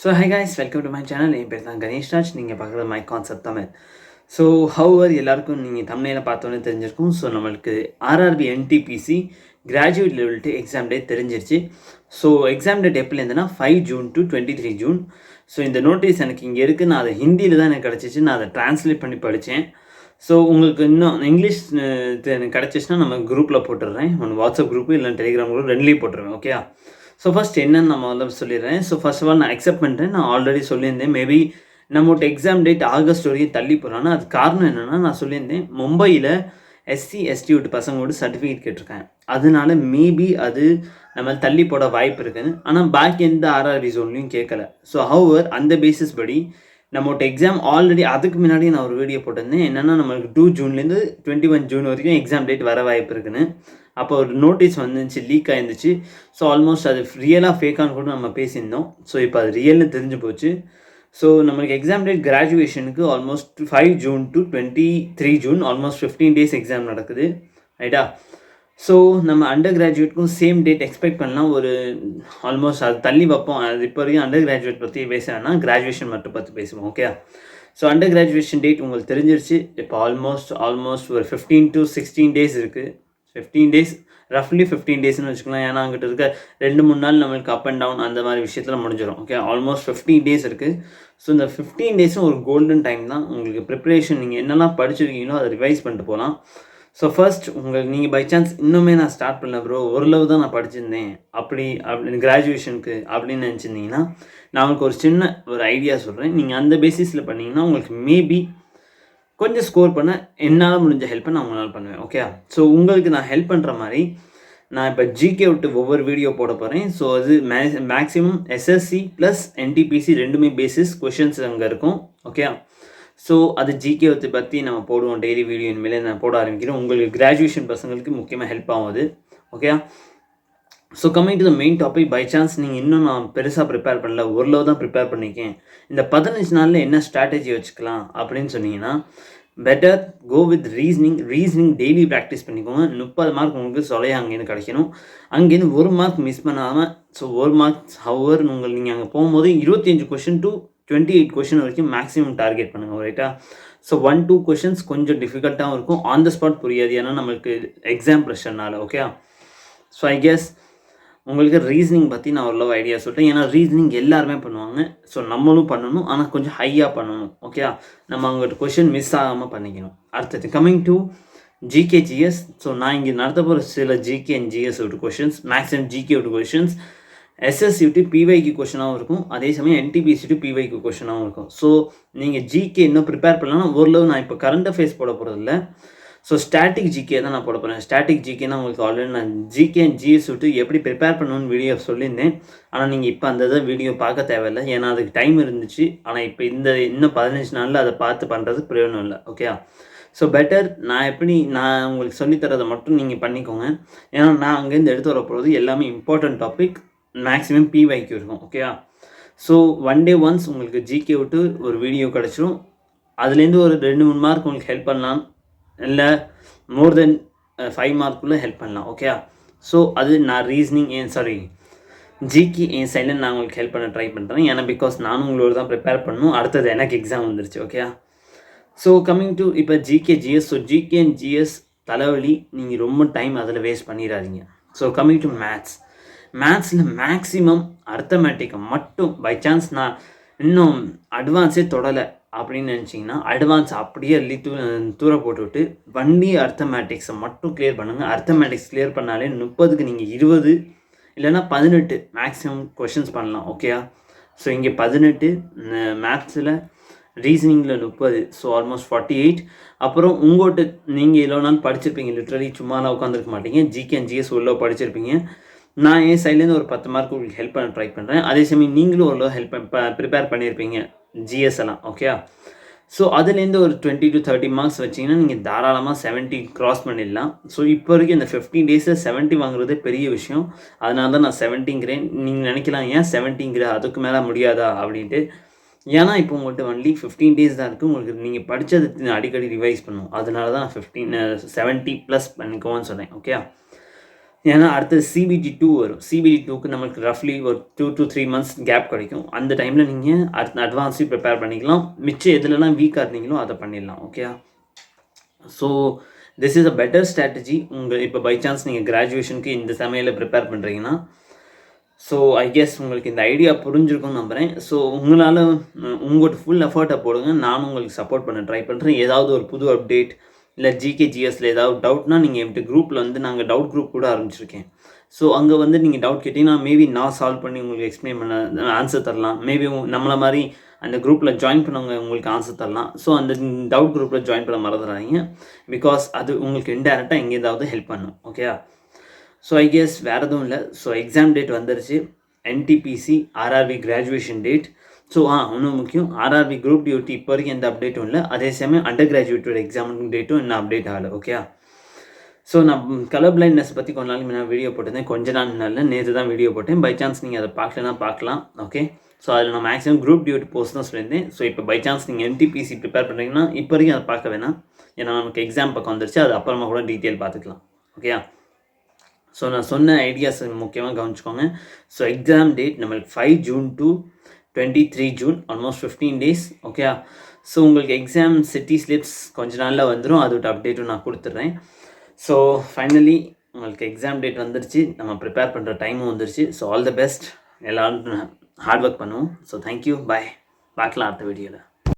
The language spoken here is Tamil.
So hi guys, welcome to my channel. என் பேர் தான் கணேஷ்ராஜ். நீங்கள் பார்க்குறது my concept Tamil. So our எல்லாருக்கும் நீங்கள் தமிழில் பார்த்தோன்னே தெரிஞ்சிருக்கும். ஸோ நம்மளுக்கு RRB NTPC graduate level 2 exam date தெரிஞ்சிருச்சு. ஸோ எக்ஸாம் டேட் எப்போலேருந்துன்னா 5 ஜூன் டு 23 ஜூன். ஸோ இந்த நோட்டீஸ் எனக்கு இங்கே இருக்குது. நான் அதை ஹிந்தியில் தான் எனக்கு கிடச்சிச்சு. நான் அதை ட்ரான்ஸ்லேட் பண்ணி படித்தேன். ஸோ உங்களுக்கு இன்னும் இங்கிலீஷ் எனக்கு கிடச்சிச்சுன்னா நம்ம குரூப்பில் போட்டுடுறேன். ஒன்று வாட்ஸ்அப் குரூப்பு இல்லை டெலிகிராம் குரூப் ரெண்டுலேயும் போட்டுருவேன். ஓகே. ஸோ ஃபஸ்ட் என்னன்னு நம்ம வந்து சொல்லிடுறேன். ஸோ ஃபர்ஸ்ட் ஆஃப் ஆல் நான் அக்செப்ட் பண்ணுறேன். நான் ஆல்ரெடி சொல்லியிருந்தேன் மேபி நம்மளோட எக்ஸாம் டேட் ஆகஸ்ட் வரைக்கும் தள்ளி போகிறான்னா அது காரணம் என்னென்னா, நான் சொல்லியிருந்தேன் மும்பையில் எஸ்சி எஸ்டி விட்டு பசங்களோட சர்டிஃபிகேட் கேட்டிருக்கேன். அதனால மேபி அது நம்ம தள்ளி போட வாய்ப்பு இருக்குது. ஆனால் பாக்கி எந்த ஆர்ஆர்பி ஜோன்லையும் கேட்கல. ஸோ ஹவர் அந்த பேசிஸ் படி நம்மளோட எக்ஸாம் ஆல்ரெடி அதுக்கு முன்னாடி நான் ஒரு வீடியோ போட்டிருந்தேன். என்னென்னா நம்மளுக்கு 2 ஜூன்லேருந்து 21 ஜூன் வரைக்கும் எக்ஸாம் டேட் வர வாய்ப்பு இருக்குன்னு. அப்போ ஒரு நோட்டீஸ் வந்துச்சு, லீக் ஆயிருந்துச்சு. ஸோ ஆல்மோஸ்ட் அது ரியலாக ஃபேக்கான்னு கூட நம்ம பேசியிருந்தோம். ஸோ இப்போ அது ரியல்னு தெரிஞ்சு போச்சு. ஸோ நம்மளுக்கு எக்ஸாம் டேட் கிராஜுவேஷனுக்கு almost 5 June to 23 June, almost 15 days exam நடக்குது, ரைட்டா? ஸோ நம்ம அண்டர் கிராஜுவேட்க்கும் சேம் டேட் எக்ஸ்பெக்ட் பண்ணலாம். ஒரு ஆல்மோஸ்ட் அது தள்ளி வைப்போம். அது இப்போ வரைக்கும் அண்டர் கிராஜுவேட் பற்றி பேசுகிறேன்னா கிராஜுவேஷன் மட்டும் பற்றி பேசுவோம். Okay. So under graduation date உங்களுக்கு தெரிஞ்சிருச்சு. இப்போ ஆல்மோஸ்ட் ஒரு 15 to 16 டேஸ் இருக்குது. 15 டேஸ், ரஃப்லி 15 டேஸ்னு வச்சுக்கலாம். ஏன்னா அங்கிட்ட இருக்க 2-3 நாள் நம்மளுக்கு அப் அண்ட் டவுன் அந்த மாதிரி விஷயத்தில் முடிஞ்சிடும். ஓகே. ஆல்மோஸ்ட் 15 டேஸ் இருக்குது. ஸோ இந்த 15 டேஸும் ஒரு கோல்டன் டைம் தான். உங்களுக்கு ப்ரிப்ரேஷன் நீங்கள் என்னெல்லாம் படிச்சிருக்கீங்களோ அதை ரிவைஸ் பண்ணிட்டு போகலாம். ஸோ ஃபர்ஸ்ட் உங்களுக்கு நீங்கள் பை சான்ஸ் இன்னுமே நான் ஸ்டார்ட் பண்ணல ப்ரோ, ஓரளவு தான் நான் படிச்சிருந்தேன் அப்படின்னு கிராஜுவேஷனுக்கு அப்படின்னு நினச்சிருந்தீங்கன்னா, நான் உங்களுக்கு ஒரு சின்ன ஒரு ஐடியா சொல்கிறேன். நீங்கள் அந்த பேசிஸில் பண்ணிங்கன்னா உங்களுக்கு மேபி கொஞ்சம் ஸ்கோர் பண்ண என்னால் முடிஞ்ச ஹெல்ப்பை நான் உங்களால் பண்ணுவேன். ஓகே. ஸோ உங்களுக்கு நான் ஹெல்ப் பண்ணுற மாதிரி நான் இப்போ ஜிகே விட்டு ஒவ்வொரு வீடியோ போட போகிறேன். ஸோ அது மேக்ஸிமம் எஸ்எஸ்சி ப்ளஸ் என்டிபிசி ரெண்டுமே பேசிஸ் கொஷின்ஸ் அங்கே இருக்கும். ஓகே. ஸோ அது ஜிகே பற்றி நம்ம போடுவோம் டெய்லி வீடியோ. இனிமேலே நான் போட ஆரம்பிக்கிறேன். உங்களுக்கு கிராஜுவேஷன் பசங்களுக்கு முக்கியமாக ஹெல்ப் ஆகும் அது. Okay. So coming to the main topic, by chance நீங்கள் இன்னும் நான் பெருசாக ப்ரிப்பேர் பண்ணல, ஓரளவு தான் ப்ரிப்பேர் பண்ணியிருக்கேன், இந்த 15 நாளில் என்ன ஸ்ட்ராட்டஜி வச்சுக்கலாம் அப்படின்னு சொன்னீங்கன்னா, better go with reasoning daily practice பண்ணிக்கோங்க. 30 மார்க் உங்களுக்கு சொல்லையா அங்கேருந்து கிடைக்கணும். அங்கேருந்து 1 மார்க் மிஸ் பண்ணாமல், ஸோ 1 மார்க் ஹவர் நீங்கள் அங்கே போகும்போது 25 கொஷின் டு 28 கொஷின் வரைக்கும் மேக்ஸிமம் டார்கெட் பண்ணுங்கள், ரைட்டா? ஸோ 1-2 கொஷின்ஸ் கொஞ்சம் டிஃபிகல்ட்டாகவும் இருக்கும், ஆன் த ஸ்பாட் புரியாது, ஏன்னா நம்மளுக்கு எக்ஸாம் ப்ரெஷர்னால. ஓகே. ஸோ ஐ கெஸ் உங்களுக்கு ரீசனிங் பற்றி நான் ஓரளவு ஐடியா சொல்லிட்டேன். ஏன்னா ரீசனிங் எல்லாருமே பண்ணுவாங்க. ஸோ நம்மளும் பண்ணணும், ஆனால் கொஞ்சம் ஹையாக பண்ணணும். ஓகே. நம்ம அவங்கள்ட்ட கொஷின் மிஸ் ஆகாமல் பண்ணிக்கணும். அடுத்தது coming to GK GS. So நான் இங்கே நடத்த போகிற சில ஜிகே அண்ட் ஜிஎஸ் விட்டு கொஷின்ஸ், மேக்ஸிமம் ஜிகே விட்டு கொஷின்ஸ், எஸ்எஸ்சி விட்டு பிவைக்கு கொஷினாகவும் இருக்கும், அதே சமயம் என்டிபிசி விட்டு பிவைக்கு கொஷினாகவும் இருக்கும். ஸோ நீங்கள் ஜிகே இன்னும் ப்ரிப்பேர் பண்ணலாம். ஓரளவு நான் இப்போ கரண்ட் அஃபேர்ஸ் போட போகிறதில்ல. ஸோ ஸ்டாட்டிக் ஜிகே தான் நான் போட போகிறேன். ஸ்டாட்டிக் ஜிகேனா உங்களுக்கு ஆல்ரெடி நான் ஜிகே அண்ட் ஜிஎஸ் விட்டு எப்படி ப்ரிப்பேர் பண்ணணும்னு வீடியோ சொல்லியிருந்தேன். ஆனால் நீங்கள் இப்போ அந்த இதை வீடியோ பார்க்க தேவையில்லை, ஏன்னா அதுக்கு டைம் இருந்துச்சு. ஆனால் இப்போ இன்னும் 15 நாளில் அதை பார்த்து பண்ணுறது பிரயோஜனம் இல்லை. ஓகே. ஸோ பெட்டர் நான் உங்களுக்கு சொல்லித்தரதை மட்டும் நீங்கள் பண்ணிக்கோங்க. ஏன்னா நான் அங்கேருந்து எடுத்து வரப்போகிறது எல்லாமே இம்பார்ட்டன்ட் டாபிக், மேக்ஸிமம் பிவைக்கு இருக்கும். ஓகேயா. ஸோ ஒன் டே ஒன்ஸ் உங்களுக்கு ஜிகே விட்டு ஒரு வீடியோ கிடச்சிரும். அதுலேருந்து ஒரு 2-3 மார்க் உங்களுக்கு ஹெல்ப் பண்ணலாம், இல்லை மோர் தென் 5 மார்க்குள்ளே ஹெல்ப் பண்ணலாம். ஓகே. ஸோ அது நான் ஜிகே என் சைடில் நான் உங்களுக்கு ஹெல்ப் பண்ண ட்ரை பண்ணுறேன். ஏன்னா பிகாஸ் நானும் உங்களோட தான் ப்ரிப்பேர் பண்ணணும். அடுத்தது எனக்கு எக்ஸாம் வந்துருச்சு. ஓகே. ஸோ கம்மிங் டு இப்போ GK GS. So GK and GS தலைவலி, நீங்கள் ரொம்ப டைம் அதில் வேஸ்ட் பண்ணிடாதீங்க. ஸோ கம்மிங் டு மேத்ஸில் மேக்ஸிமம் அர்த்தமேட்டிக்கை மட்டும், பை சான்ஸ் நான் இன்னும் அட்வான்ஸே தொடலை அப்படின்னு நினச்சிங்கன்னா அட்வான்ஸ் அப்படியே அள்ளி தூர போட்டுவிட்டு வண்டி அர்த்தமேட்டிக்ஸை மட்டும் கிளியர் பண்ணுங்கள். அர்த்தமேட்டிக்ஸ் கிளியர் பண்ணாலே 30க்கு நீங்கள் 20 இல்லைனா 18 மேக்ஸிமம் கொஷின்ஸ் பண்ணலாம். ஓகேயா. ஸோ இங்கே 18, மேத்ஸில் ரீசனிங்கில் 30, ஸோ ஆல்மோஸ்ட் 48. அப்புறம் உங்கள்கிட்ட நீங்கள் எவ்வளோ நாள் படிச்சிருப்பீங்க, லிட்ரலி சும்மாலாம் உட்காந்துருக்க மாட்டீங்க, ஜிகே அண்ட் ஜிஎஸ் உள்ள படிச்சிருப்பீங்க. நான் என் சைட்லேருந்து ஒரு 10 மார்க் உங்களுக்கு ஹெல்ப் பண்ண ட்ரை பண்ணுறேன். அதே சமயம் நீங்களும் ஓரளவு ப்ரிப்பேர் பண்ணியிருப்பீங்க ஜிஎஸ் எல்லாம். ஓகே. ஸோ அதுலேருந்து ஒரு 20 to 30 மார்க்ஸ் வச்சிங்கன்னா நீங்கள் தாராளமாக 70 க்ராஸ் பண்ணிடலாம். ஸோ இப்போ வரைக்கும் இந்த 15 டேஸில் 70 வாங்குறதே பெரிய விஷயம். அதனால தான் நான் 70ங்கிறேன். நீங்கள் நினைக்கலாம் ஏன் 70ங்கிற, அதுக்கு மேலே முடியாதா அப்படின்ட்டு. ஏன்னா இப்போ உங்கள்கிட்ட ஒன்லி 15 டேஸ் தான் இருக்குது. உங்களுக்கு நீங்கள் படித்தது அடிக்கடி ரிவைஸ் பண்ணணும். அதனால தான் 70+ பண்ணிக்கோன்னு சொன்னேன். ஓகே. ஏன்னா அடுத்தது சிபிடி 2 வரும். சிபிடி 2க்கு நம்மளுக்கு ரஃப்லி ஒரு 2 to 3 மந்த்ஸ் கேப் கிடைக்கும். அந்த டைமில் நீங்கள் அட்வான்ஸையும் ப்ரிப்பேர் பண்ணிக்கலாம். மிச்சம் எதுலலாம் வீக்காக இருந்தீங்களோ அதை பண்ணிடலாம். ஓகேயா? So this is a better strategy. இப்போ பை சான்ஸ் நீங்கள் கிராஜுவேஷனுக்கு இந்த சமையலில் ப்ரிப்பேர் பண்ணுறீங்கன்னா, ஸோ ஐ கெஸ் உங்களுக்கு இந்த ஐடியா புரிஞ்சிருக்கும்னு நம்புகிறேன். ஸோ உங்களால் உங்களோட ஃபுல் எஃபர்ட்டை போடுங்க. நானும் உங்களுக்கு சப்போர்ட் பண்ண ட்ரை பண்ணுறேன். ஏதாவது ஒரு புது அப்டேட் இல்லை ஜிகே ஜிஎஸ்ல ஏதாவது டவுட்னா நீங்கள் என்கிட்ட குரூப்பில் வந்து நாங்கள் டவுட் குரூப் கூட ஆரம்பிச்சிருக்கேன். ஸோ அங்கே வந்து நீங்கள் டவுட் கேட்டிங்கன்னா மேபி நான் சால்வ் பண்ணி உங்களுக்கு எக்ஸ்பிளைன் பண்ண ஆன்சர் தரலாம். மேபி நம்மளை மாதிரி அந்த குரூப்பில் ஜாயின் பண்ணவங்க உங்களுக்கு ஆன்சர் தரலாம். ஸோ அந்த டவுட் குரூப்பில் ஜாயின் பண்ண மறந்துடாதீங்க. பிகாஸ் அது உங்களுக்கு இன்டெரக்டாக எங்கே ஏதாவது ஹெல்ப் பண்ணும். ஓகேயா? ஸோ ஐ கெஸ் வேறு எதுவும் இல்லை. ஸோ எக்ஸாம் டேட் வந்துருச்சு. NTPC RRB graduation date. So இன்னும் முக்கியம், ஆர்ஆர்பி குரூப் டியூட்டி இப்போ வரைக்கும் எந்த அப்டேட்டும் இல்லை. அதே சமயம் அண்டர் கிராஜுவேட்டோட எக்ஸாம் டேட்டும் இன்னும் அப்டேட் ஆகலை. ஓகே? ஸோ நான் கலர் பிளைண்ட்னஸ் பற்றி கொஞ்ச நாளைக்கு முன்னாடி வீடியோ போட்டிருந்தேன். கொஞ்ச நாள் நேற்று தான் வீடியோ போட்டேன். பை சான்ஸ் நீங்கள் அதை பார்க்கலன்னா பார்க்கலாம். ஓகே? ஸோ அதில் நான் மேக்ஸிமம் குரூப் டியூட்டி போஸ்ட் தான் சொல்லியிருந்தேன். ஸோ இப்போ பை சான்ஸ் நீங்கள் என்டிபிசி ப்ரிப்பேர் பண்ணுறீங்கன்னா இப்போ வரைக்கும் அதை பார்க்க வேணாம். ஏன்னா நமக்கு எக்ஸாம் பக்கம் வந்துருச்சு. அது அப்புறமா கூட டீட்டெயில் பார்த்துக்கலாம். ஓகேயா? ஸோ நான் சொன்ன ஐடியாஸ் முக்கியமாக கவனிச்சுக்கோங்க. ஸோ எக்ஸாம் டேட் நம்மளுக்கு 5 June to 23 June, almost 15 days. Okay? So உங்களுக்கு எக்ஸாம் சிட்டி ஸ்லிப்ஸ் கொஞ்ச நாளில் வந்துடும். அதோட அப்டேட்டும் நான் கொடுத்துட்றேன். ஸோ ஃபைனலி உங்களுக்கு எக்ஸாம் டேட் வந்துருச்சு. நம்ம ப்ரிப்பேர் பண்ணுற டைமும் வந்துருச்சு. So all the best. எல்லோரும் ஹார்ட் ஒர்க் பண்ணுவோம். ஸோ தேங்க்யூ, பாய். பார்க்கலாம் அடுத்த வீடியோவில்.